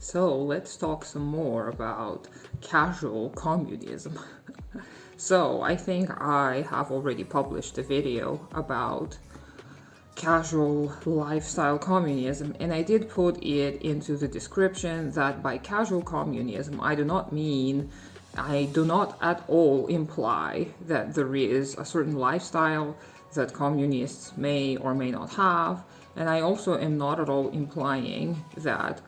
So let's talk some more about casual communism. So I think I have already published a video about casual lifestyle communism, and I did put it into the description that by casual communism I do not at all imply that there is a certain lifestyle that communists may or may not have, and I also am not at all implying that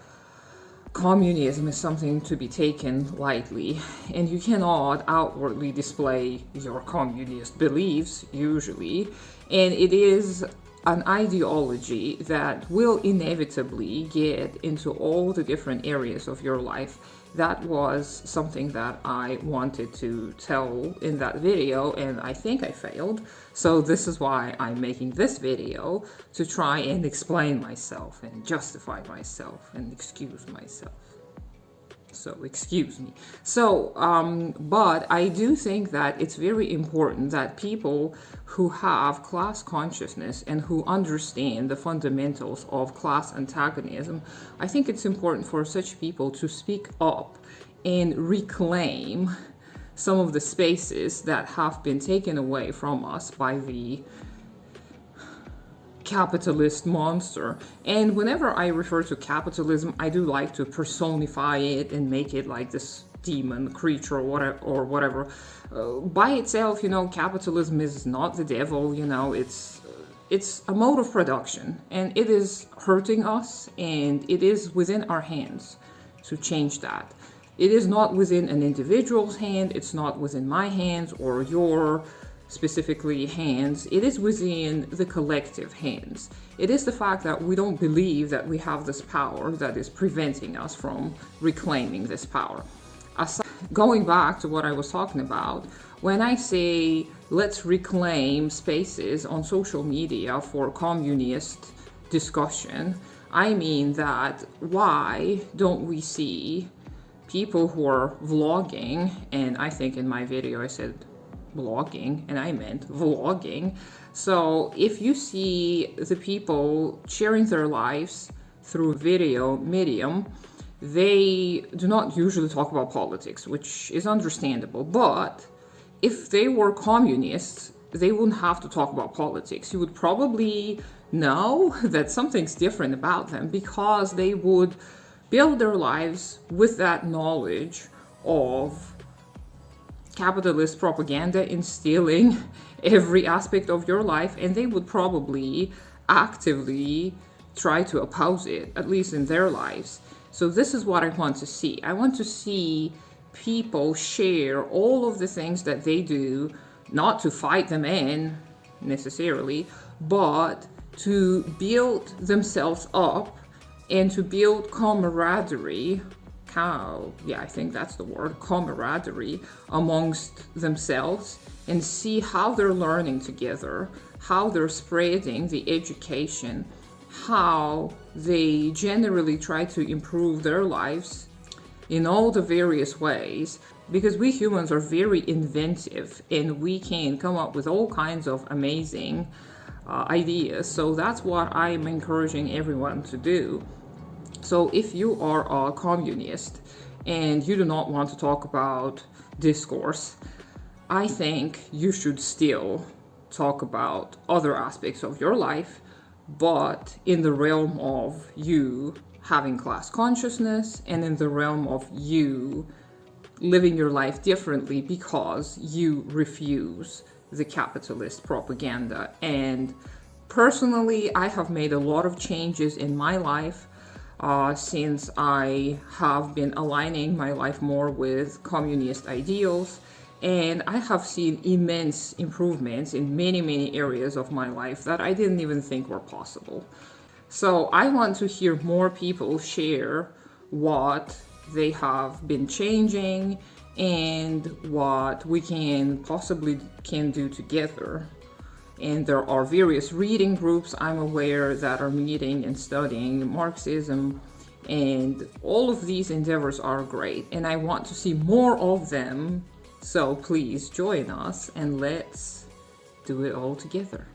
communism is something to be taken lightly, and you cannot outwardly display your communist beliefs usually, and it is an ideology that will inevitably get into all the different areas of your life. That was something that I wanted to tell in that video, and I think I failed. So this is why I'm making this video, to try and explain myself and justify myself and excuse myself. So excuse me. But I do think that it's very important that people who have class consciousness and who understand the fundamentals of class antagonism, I think it's important for such people to speak up and reclaim some of the spaces that have been taken away from us by the capitalist monster. And whenever I refer to capitalism, I do like to personify it and make it like this demon creature or whatever. By itself, capitalism is not the devil. It's a mode of production, and it is hurting us, and it is within our hands to change that. It is not within an individual's hand. It's not within my hands or your specifically hands. It is within the collective hands. It is the fact that we don't believe that we have this power that is preventing us from reclaiming this power. Going back to what I was talking about, when I say let's reclaim spaces on social media for communist discussion, I mean that why don't we see people who are vlogging, and I think in my video I said blogging, and I meant vlogging. So if you see the people sharing their lives through video medium, they do not usually talk about politics, which is understandable. But if they were communists, they wouldn't have to talk about politics. You would probably know that something's different about them, because they would build their lives with that knowledge of capitalist propaganda instilling every aspect of your life, and they would probably actively try to oppose it, at least in their lives. So this is what I want to see. I want to see people share all of the things that they do, not to fight them in necessarily, but to build themselves up and to build camaraderie. I think that's the word, camaraderie, amongst themselves, and see how they're learning together, how they're spreading the education, how they generally try to improve their lives in all the various ways, because we humans are very inventive and we can come up with all kinds of amazing ideas. So that's what I'm encouraging everyone to do. So if you are a communist and you do not want to talk about discourse, I think you should still talk about other aspects of your life, but in the realm of you having class consciousness and in the realm of you living your life differently because you refuse the capitalist propaganda. And personally, I have made a lot of changes in my life since I have been aligning my life more with communist ideals, and I have seen immense improvements in many, many areas of my life that I didn't even think were possible. So I want to hear more people share what they have been changing and what we can do together. And there are various reading groups I'm aware that are meeting and studying Marxism, and all of these endeavors are great, and I want to see more of them. So please join us and let's do it all together.